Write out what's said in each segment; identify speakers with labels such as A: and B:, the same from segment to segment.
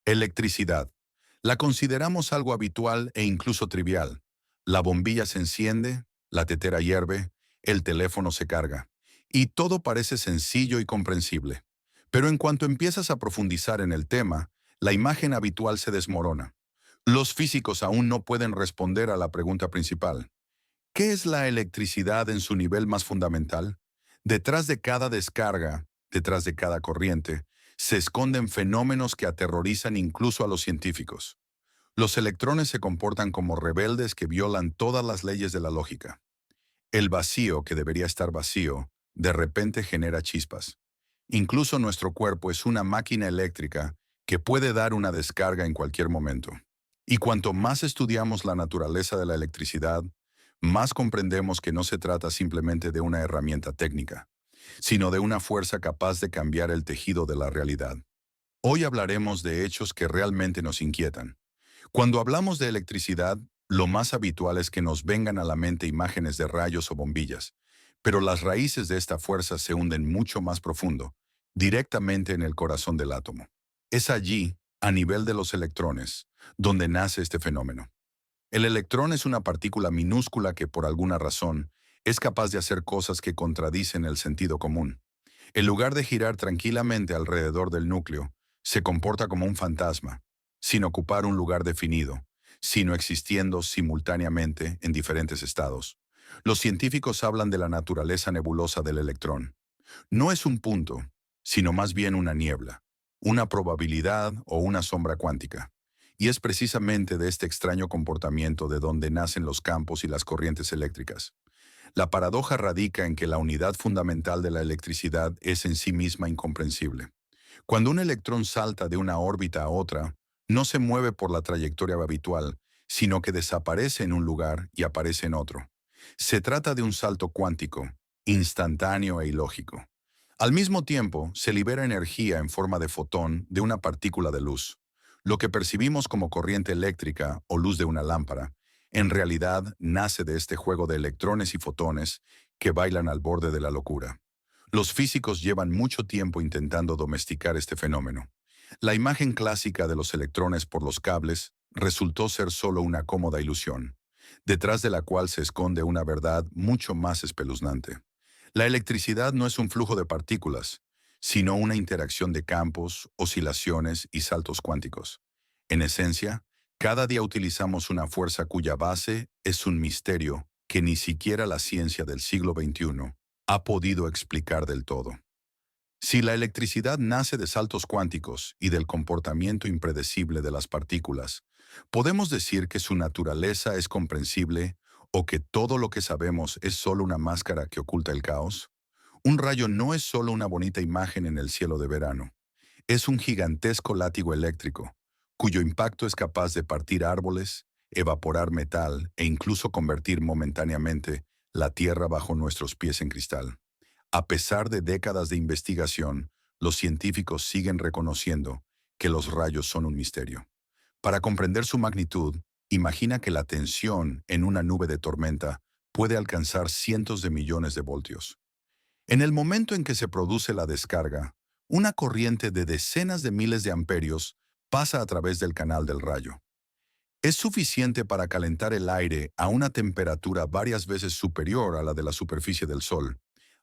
A: Electricidad. La consideramos algo habitual e incluso trivial. La bombilla se enciende, la tetera hierve, el teléfono se carga. Y todo parece sencillo y comprensible. Pero en cuanto empiezas a profundizar en el tema, la imagen habitual se desmorona. Los físicos aún no pueden responder a la pregunta principal. ¿Qué es la electricidad en su nivel más fundamental? Detrás de cada descarga, detrás de cada corriente, se esconden fenómenos que aterrorizan incluso a los científicos. Los electrones se comportan como rebeldes que violan todas las leyes de la lógica. El vacío, que debería estar vacío, de repente genera chispas. Incluso nuestro cuerpo es una máquina eléctrica que puede dar una descarga en cualquier momento. Y cuanto más estudiamos la naturaleza de la electricidad, más comprendemos que no se trata simplemente de una herramienta técnica, sino de una fuerza capaz de cambiar el tejido de la realidad. Hoy hablaremos de hechos que realmente nos inquietan. Cuando hablamos de electricidad, lo más habitual es que nos vengan a la mente imágenes de rayos o bombillas, pero las raíces de esta fuerza se hunden mucho más profundo, directamente en el corazón del átomo. Es allí, a nivel de los electrones, donde nace este fenómeno. El electrón es una partícula minúscula que por alguna razón es capaz de hacer cosas que contradicen el sentido común. En lugar de girar tranquilamente alrededor del núcleo, se comporta como un fantasma, sin ocupar un lugar definido, sino existiendo simultáneamente en diferentes estados. Los científicos hablan de la naturaleza nebulosa del electrón. No es un punto, sino más bien una niebla, una probabilidad o una sombra cuántica. Y es precisamente de este extraño comportamiento de donde nacen los campos y las corrientes eléctricas. La paradoja radica en que la unidad fundamental de la electricidad es en sí misma incomprensible. Cuando un electrón salta de una órbita a otra, no se mueve por la trayectoria habitual, sino que desaparece en un lugar y aparece en otro. Se trata de un salto cuántico, instantáneo e ilógico. Al mismo tiempo, se libera energía en forma de fotón de una partícula de luz. Lo que percibimos como corriente eléctrica o luz de una lámpara, en realidad nace de este juego de electrones y fotones que bailan al borde de la locura. Los físicos llevan mucho tiempo intentando domesticar este fenómeno. La imagen clásica de los electrones por los cables resultó ser solo una cómoda ilusión, detrás de la cual se esconde una verdad mucho más espeluznante. La electricidad no es un flujo de partículas, sino una interacción de campos, oscilaciones y saltos cuánticos. En esencia, cada día utilizamos una fuerza cuya base es un misterio que ni siquiera la ciencia del siglo XXI ha podido explicar del todo. Si la electricidad nace de saltos cuánticos y del comportamiento impredecible de las partículas, ¿podemos decir que su naturaleza es comprensible o que todo lo que sabemos es solo una máscara que oculta el caos? Un rayo no es solo una bonita imagen en el cielo de verano. Es un gigantesco látigo eléctrico, cuyo impacto es capaz de partir árboles, evaporar metal e incluso convertir momentáneamente la tierra bajo nuestros pies en cristal. A pesar de décadas de investigación, los científicos siguen reconociendo que los rayos son un misterio. Para comprender su magnitud, imagina que la tensión en una nube de tormenta puede alcanzar cientos de millones de voltios. En el momento en que se produce la descarga, una corriente de decenas de miles de amperios pasa a través del canal del rayo. Es suficiente para calentar el aire a una temperatura varias veces superior a la de la superficie del Sol.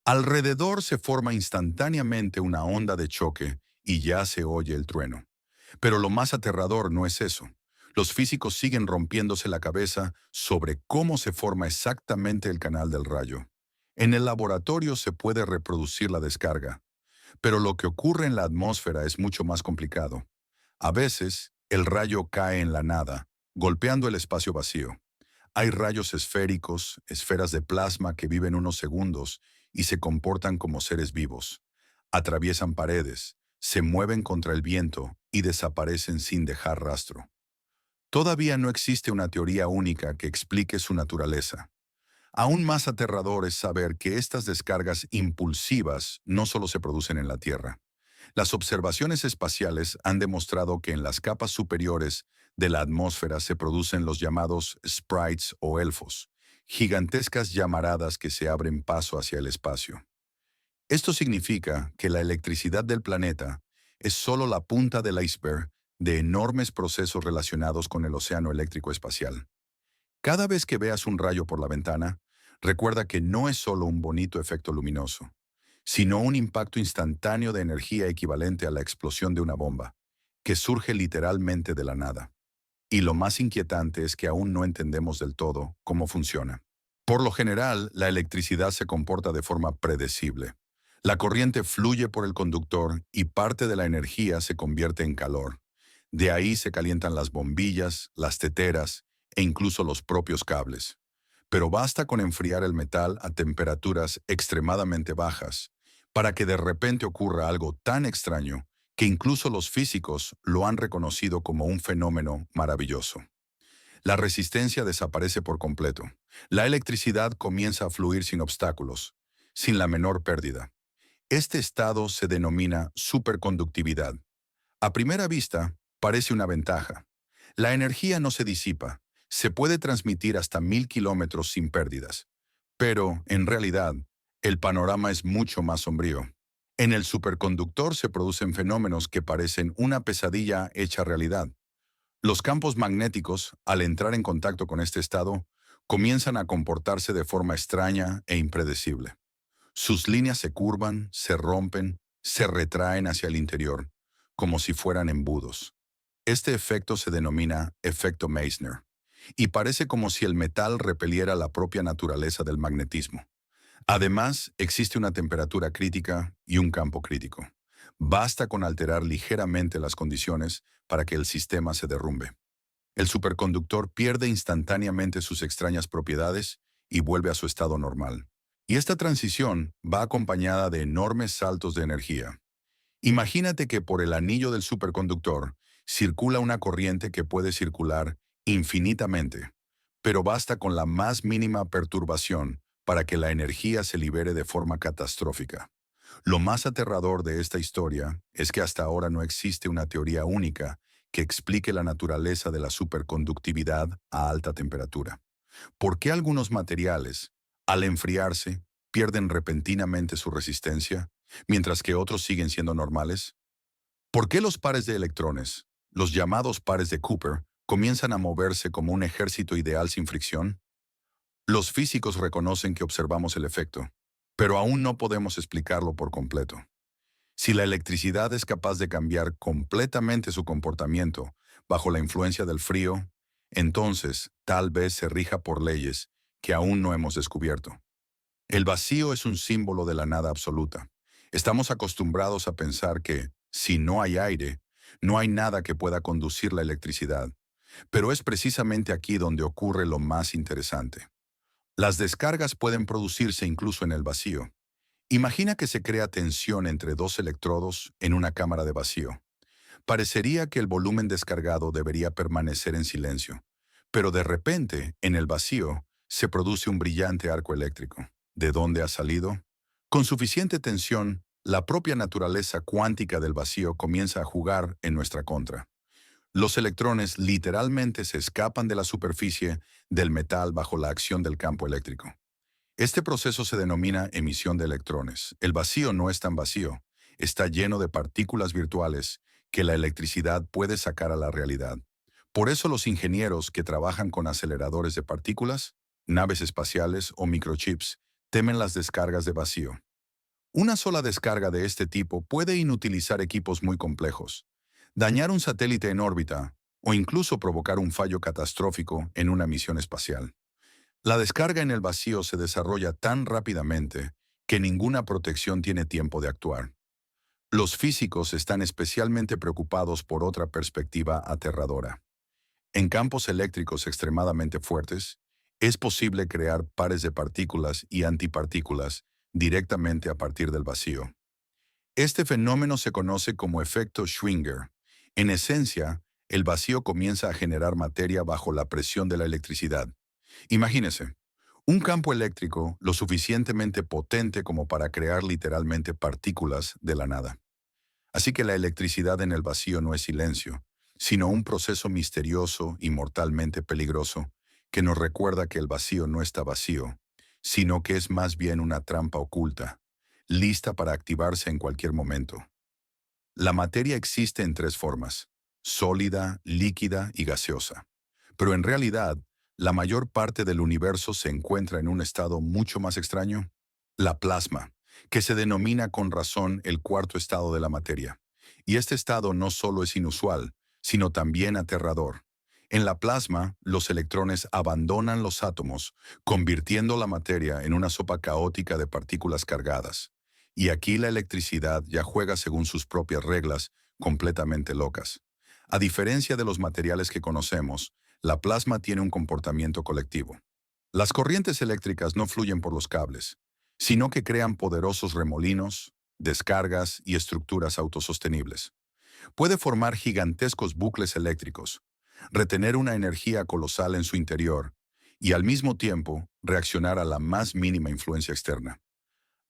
A: Alrededor se forma instantáneamente una onda de choque y ya se oye el trueno. Pero lo más aterrador no es eso. Los físicos siguen rompiéndose la cabeza sobre cómo se forma exactamente el canal del rayo. En el laboratorio se puede reproducir la descarga, pero lo que ocurre en la atmósfera es mucho más complicado. A veces, el rayo cae en la nada, golpeando el espacio vacío. Hay rayos esféricos, esferas de plasma que viven unos segundos y se comportan como seres vivos. Atraviesan paredes, se mueven contra el viento y desaparecen sin dejar rastro. Todavía no existe una teoría única que explique su naturaleza. Aún más aterrador es saber que estas descargas impulsivas no solo se producen en la Tierra. Las observaciones espaciales han demostrado que en las capas superiores de la atmósfera se producen los llamados sprites o elfos, gigantescas llamaradas que se abren paso hacia el espacio. Esto significa que la electricidad del planeta es solo la punta del iceberg de enormes procesos relacionados con el océano eléctrico espacial. Cada vez que veas un rayo por la ventana, recuerda que no es solo un bonito efecto luminoso, sino un impacto instantáneo de energía equivalente a la explosión de una bomba, que surge literalmente de la nada. Y lo más inquietante es que aún no entendemos del todo cómo funciona. Por lo general, la electricidad se comporta de forma predecible. La corriente fluye por el conductor y parte de la energía se convierte en calor. De ahí se calientan las bombillas, las teteras e incluso los propios cables. Pero basta con enfriar el metal a temperaturas extremadamente bajas para que de repente ocurra algo tan extraño que incluso los físicos lo han reconocido como un fenómeno maravilloso. La resistencia desaparece por completo. La electricidad comienza a fluir sin obstáculos, sin la menor pérdida. Este estado se denomina superconductividad. A primera vista, parece una ventaja. La energía no se disipa, se puede transmitir hasta 1000 kilómetros sin pérdidas. Pero, en realidad, el panorama es mucho más sombrío. En el superconductor se producen fenómenos que parecen una pesadilla hecha realidad. Los campos magnéticos, al entrar en contacto con este estado, comienzan a comportarse de forma extraña e impredecible. Sus líneas se curvan, se rompen, se retraen hacia el interior, como si fueran embudos. Este efecto se denomina efecto Meissner, y parece como si el metal repeliera la propia naturaleza del magnetismo. Además, existe una temperatura crítica y un campo crítico. Basta con alterar ligeramente las condiciones para que el sistema se derrumbe. El superconductor pierde instantáneamente sus extrañas propiedades y vuelve a su estado normal. Y esta transición va acompañada de enormes saltos de energía. Imagínate que por el anillo del superconductor circula una corriente que puede circular infinitamente, pero basta con la más mínima perturbación para que la energía se libere de forma catastrófica. Lo más aterrador de esta historia es que hasta ahora no existe una teoría única que explique la naturaleza de la superconductividad a alta temperatura. ¿Por qué algunos materiales, al enfriarse, pierden repentinamente su resistencia, mientras que otros siguen siendo normales? ¿Por qué los pares de electrones, los llamados pares de Cooper, comienzan a moverse como un ejército ideal sin fricción? Los físicos reconocen que observamos el efecto, pero aún no podemos explicarlo por completo. Si la electricidad es capaz de cambiar completamente su comportamiento bajo la influencia del frío, entonces tal vez se rija por leyes que aún no hemos descubierto. El vacío es un símbolo de la nada absoluta. Estamos acostumbrados a pensar que, si no hay aire, no hay nada que pueda conducir la electricidad. Pero es precisamente aquí donde ocurre lo más interesante. Las descargas pueden producirse incluso en el vacío. Imagina que se crea tensión entre dos electrodos en una cámara de vacío. Parecería que el volumen descargado debería permanecer en silencio, pero de repente, en el vacío, se produce un brillante arco eléctrico. ¿De dónde ha salido? Con suficiente tensión, la propia naturaleza cuántica del vacío comienza a jugar en nuestra contra. Los electrones literalmente se escapan de la superficie del metal bajo la acción del campo eléctrico. Este proceso se denomina emisión de electrones. El vacío no es tan vacío, está lleno de partículas virtuales que la electricidad puede sacar a la realidad. Por eso los ingenieros que trabajan con aceleradores de partículas, naves espaciales o microchips, temen las descargas de vacío. Una sola descarga de este tipo puede inutilizar equipos muy complejos, dañar un satélite en órbita o incluso provocar un fallo catastrófico en una misión espacial. La descarga en el vacío se desarrolla tan rápidamente que ninguna protección tiene tiempo de actuar. Los físicos están especialmente preocupados por otra perspectiva aterradora. En campos eléctricos extremadamente fuertes, es posible crear pares de partículas y antipartículas directamente a partir del vacío. Este fenómeno se conoce como efecto Schwinger. En esencia, el vacío comienza a generar materia bajo la presión de la electricidad. Imagínese, un campo eléctrico lo suficientemente potente como para crear literalmente partículas de la nada. Así que la electricidad en el vacío no es silencio, sino un proceso misterioso y mortalmente peligroso que nos recuerda que el vacío no está vacío, sino que es más bien una trampa oculta, lista para activarse en cualquier momento. La materia existe en tres formas: sólida, líquida y gaseosa. Pero en realidad, la mayor parte del universo se encuentra en un estado mucho más extraño, la plasma, que se denomina con razón el cuarto estado de la materia. Y este estado no solo es inusual, sino también aterrador. En la plasma, los electrones abandonan los átomos, convirtiendo la materia en una sopa caótica de partículas cargadas. Y aquí la electricidad ya juega según sus propias reglas, completamente locas. A diferencia de los materiales que conocemos, la plasma tiene un comportamiento colectivo. Las corrientes eléctricas no fluyen por los cables, sino que crean poderosos remolinos, descargas y estructuras autosostenibles. Puede formar gigantescos bucles eléctricos, retener una energía colosal en su interior y al mismo tiempo reaccionar a la más mínima influencia externa.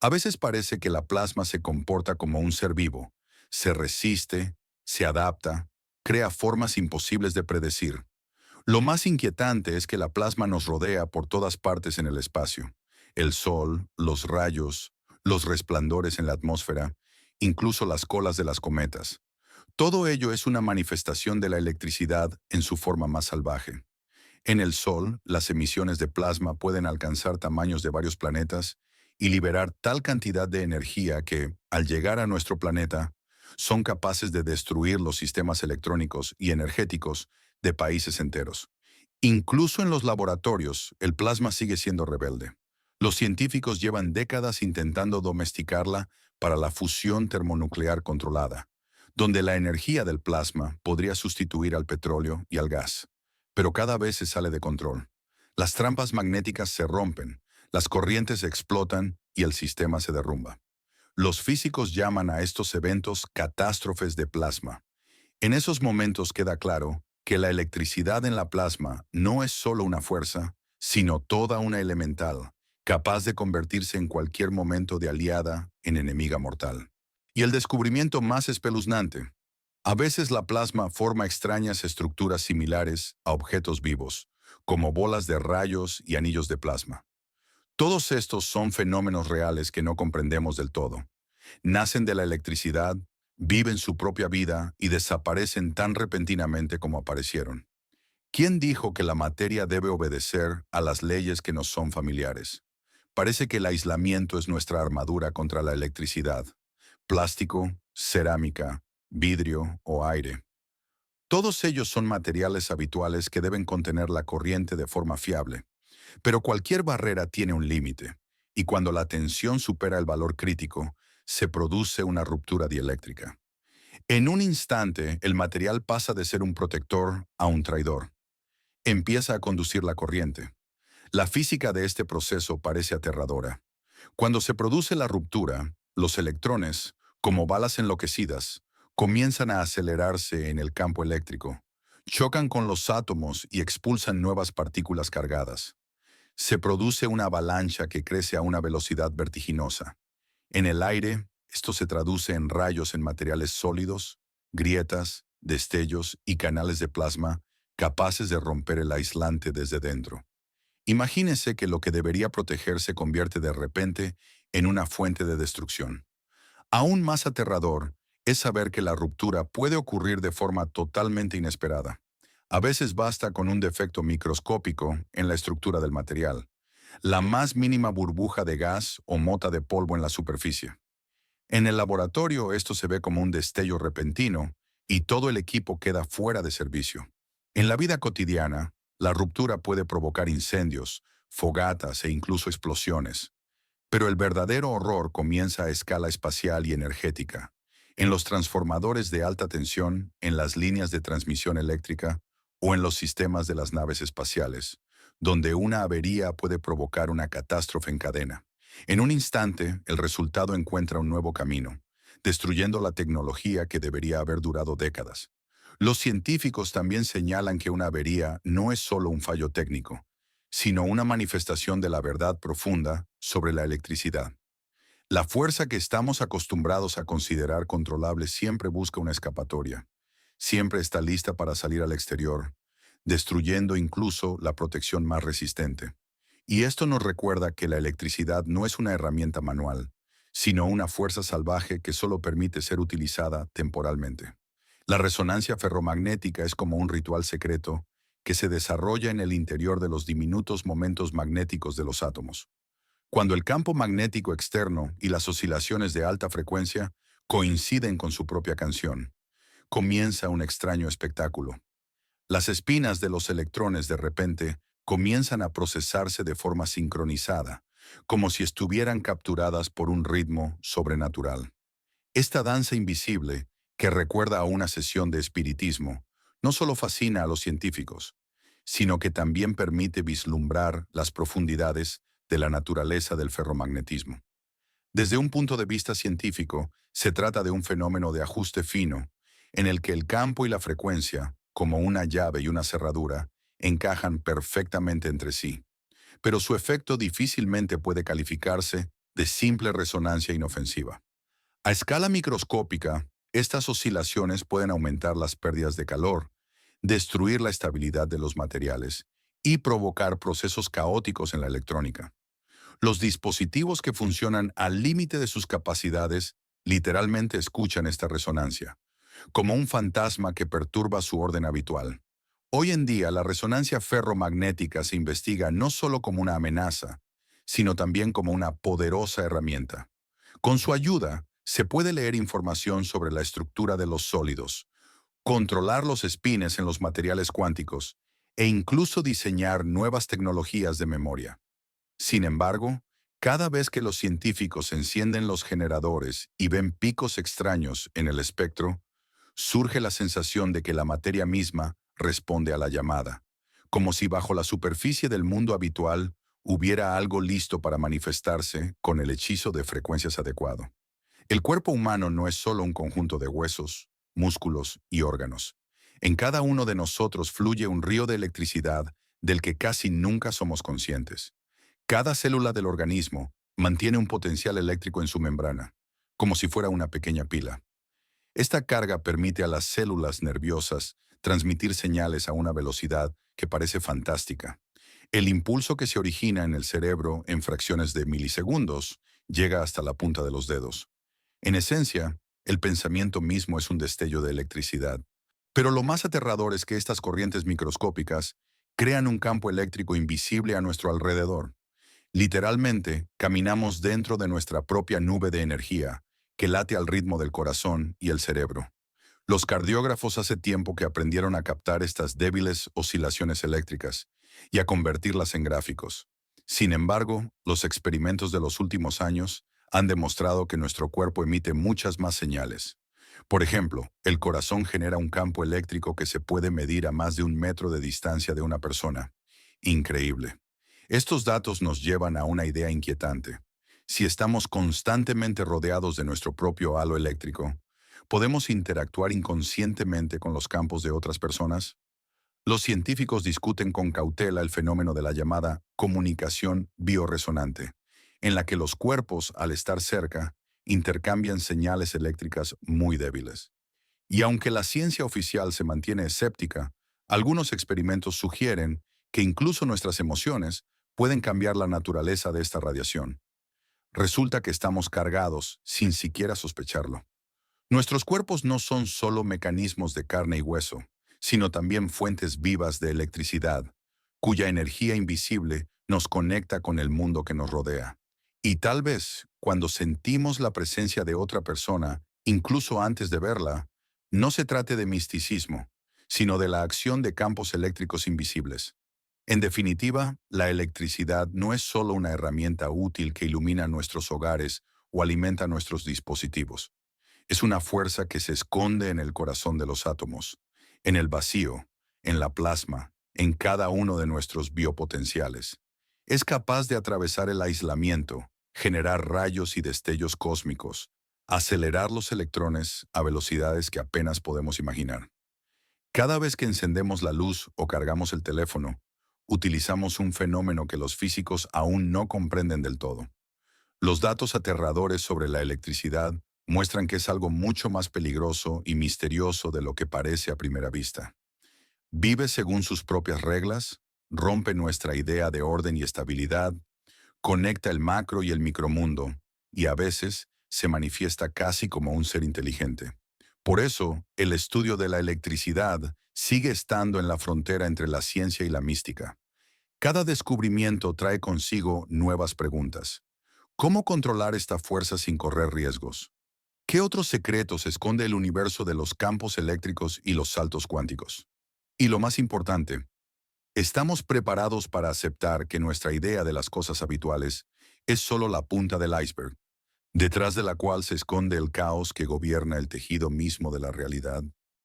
A: A veces parece que la plasma se comporta como un ser vivo, se resiste, se adapta, crea formas imposibles de predecir. Lo más inquietante es que la plasma nos rodea por todas partes en el espacio. El sol, los rayos, los resplandores en la atmósfera, incluso las colas de las cometas. Todo ello es una manifestación de la electricidad en su forma más salvaje. En el Sol, las emisiones de plasma pueden alcanzar tamaños de varios planetas y liberar tal cantidad de energía que, al llegar a nuestro planeta, son capaces de destruir los sistemas electrónicos y energéticos de países enteros. Incluso en los laboratorios, el plasma sigue siendo rebelde. Los científicos llevan décadas intentando domesticarla para la fusión termonuclear controlada, donde la energía del plasma podría sustituir al petróleo y al gas. Pero cada vez se sale de control. Las trampas magnéticas se rompen, las corrientes explotan y el sistema se derrumba. Los físicos llaman a estos eventos catástrofes de plasma. En esos momentos queda claro que la electricidad en la plasma no es solo una fuerza, sino toda una elemental, capaz de convertirse en cualquier momento de aliada en enemiga mortal. Y el descubrimiento más espeluznante: a veces la plasma forma extrañas estructuras similares a objetos vivos, como bolas de rayos y anillos de plasma. Todos estos son fenómenos reales que no comprendemos del todo. Nacen de la electricidad, viven su propia vida y desaparecen tan repentinamente como aparecieron. ¿Quién dijo que la materia debe obedecer a las leyes que nos son familiares? Parece que el aislamiento es nuestra armadura contra la electricidad. Plástico, cerámica, vidrio o aire. Todos ellos son materiales habituales que deben contener la corriente de forma fiable. Pero cualquier barrera tiene un límite, y cuando la tensión supera el valor crítico, se produce una ruptura dieléctrica. En un instante, el material pasa de ser un protector a un traidor. Empieza a conducir la corriente. La física de este proceso parece aterradora. Cuando se produce la ruptura, los electrones, como balas enloquecidas, comienzan a acelerarse en el campo eléctrico, chocan con los átomos y expulsan nuevas partículas cargadas. Se produce una avalancha que crece a una velocidad vertiginosa. En el aire, esto se traduce en rayos en materiales sólidos, grietas, destellos y canales de plasma capaces de romper el aislante desde dentro. Imagínese que lo que debería proteger se convierte de repente en una fuente de destrucción. Aún más aterrador es saber que la ruptura puede ocurrir de forma totalmente inesperada. A veces basta con un defecto microscópico en la estructura del material, la más mínima burbuja de gas o mota de polvo en la superficie. En el laboratorio esto se ve como un destello repentino y todo el equipo queda fuera de servicio. En la vida cotidiana, la ruptura puede provocar incendios, fogatas e incluso explosiones. Pero el verdadero horror comienza a escala espacial y energética, en los transformadores de alta tensión, en las líneas de transmisión eléctrica o en los sistemas de las naves espaciales, donde una avería puede provocar una catástrofe en cadena. En un instante, el resultado encuentra un nuevo camino, destruyendo la tecnología que debería haber durado décadas. Los científicos también señalan que una avería no es solo un fallo técnico, sino una manifestación de la verdad profunda sobre la electricidad. La fuerza que estamos acostumbrados a considerar controlable siempre busca una escapatoria, siempre está lista para salir al exterior, destruyendo incluso la protección más resistente. Y esto nos recuerda que la electricidad no es una herramienta manual, sino una fuerza salvaje que solo permite ser utilizada temporalmente. La resonancia ferromagnética es como un ritual secreto que se desarrolla en el interior de los diminutos momentos magnéticos de los átomos. Cuando el campo magnético externo y las oscilaciones de alta frecuencia coinciden con su propia canción, comienza un extraño espectáculo. Las espinas de los electrones de repente comienzan a procesarse de forma sincronizada, como si estuvieran capturadas por un ritmo sobrenatural. Esta danza invisible, que recuerda a una sesión de espiritismo, no solo fascina a los científicos, sino que también permite vislumbrar las profundidades de la naturaleza del ferromagnetismo. Desde un punto de vista científico, se trata de un fenómeno de ajuste fino, en el que el campo y la frecuencia, como una llave y una cerradura, encajan perfectamente entre sí. Pero su efecto difícilmente puede calificarse de simple resonancia inofensiva. A escala microscópica, estas oscilaciones pueden aumentar las pérdidas de calor, destruir la estabilidad de los materiales y provocar procesos caóticos en la electrónica. Los dispositivos que funcionan al límite de sus capacidades literalmente escuchan esta resonancia, como un fantasma que perturba su orden habitual. Hoy en día, la resonancia ferromagnética se investiga no solo como una amenaza, sino también como una poderosa herramienta. Con su ayuda, se puede leer información sobre la estructura de los sólidos, controlar los espines en los materiales cuánticos e incluso diseñar nuevas tecnologías de memoria. Sin embargo, cada vez que los científicos encienden los generadores y ven picos extraños en el espectro, surge la sensación de que la materia misma responde a la llamada, como si bajo la superficie del mundo habitual hubiera algo listo para manifestarse con el hechizo de frecuencias adecuado. El cuerpo humano no es solo un conjunto de huesos, músculos y órganos. En cada uno de nosotros fluye un río de electricidad del que casi nunca somos conscientes. Cada célula del organismo mantiene un potencial eléctrico en su membrana, como si fuera una pequeña pila. Esta carga permite a las células nerviosas transmitir señales a una velocidad que parece fantástica. El impulso que se origina en el cerebro en fracciones de milisegundos llega hasta la punta de los dedos. En esencia, el pensamiento mismo es un destello de electricidad. Pero lo más aterrador es que estas corrientes microscópicas crean un campo eléctrico invisible a nuestro alrededor. Literalmente, caminamos dentro de nuestra propia nube de energía, que late al ritmo del corazón y el cerebro. Los cardiógrafos hace tiempo que aprendieron a captar estas débiles oscilaciones eléctricas y a convertirlas en gráficos. Sin embargo, los experimentos de los últimos años han demostrado que nuestro cuerpo emite muchas más señales. Por ejemplo, el corazón genera un campo eléctrico que se puede medir a más de 1 metro de distancia de una persona. Increíble. Estos datos nos llevan a una idea inquietante. Si estamos constantemente rodeados de nuestro propio halo eléctrico, ¿podemos interactuar inconscientemente con los campos de otras personas? Los científicos discuten con cautela el fenómeno de la llamada comunicación biorresonante, en la que los cuerpos, al estar cerca, intercambian señales eléctricas muy débiles. Y aunque la ciencia oficial se mantiene escéptica, algunos experimentos sugieren que incluso nuestras emociones pueden cambiar la naturaleza de esta radiación. Resulta que estamos cargados sin siquiera sospecharlo. Nuestros cuerpos no son solo mecanismos de carne y hueso, sino también fuentes vivas de electricidad, cuya energía invisible nos conecta con el mundo que nos rodea. Y tal vez, cuando sentimos la presencia de otra persona, incluso antes de verla, no se trate de misticismo, sino de la acción de campos eléctricos invisibles. En definitiva, la electricidad no es solo una herramienta útil que ilumina nuestros hogares o alimenta nuestros dispositivos. Es una fuerza que se esconde en el corazón de los átomos, en el vacío, en la plasma, en cada uno de nuestros biopotenciales. Es capaz de atravesar el aislamiento, generar rayos y destellos cósmicos, acelerar los electrones a velocidades que apenas podemos imaginar. Cada vez que encendemos la luz o cargamos el teléfono, utilizamos un fenómeno que los físicos aún no comprenden del todo. Los datos aterradores sobre la electricidad muestran que es algo mucho más peligroso y misterioso de lo que parece a primera vista. Vive según sus propias reglas, rompe nuestra idea de orden y estabilidad, conecta el macro y el micromundo, y a veces se manifiesta casi como un ser inteligente. Por eso, el estudio de la electricidad sigue estando en la frontera entre la ciencia y la mística. Cada descubrimiento trae consigo nuevas preguntas. ¿Cómo controlar esta fuerza sin correr riesgos? ¿Qué otros secretos esconde el universo de los campos eléctricos y los saltos cuánticos? Y lo más importante, ¿estamos preparados para aceptar que nuestra idea de las cosas habituales es solo la punta del iceberg, detrás de la cual se esconde el caos que gobierna el tejido mismo de la realidad?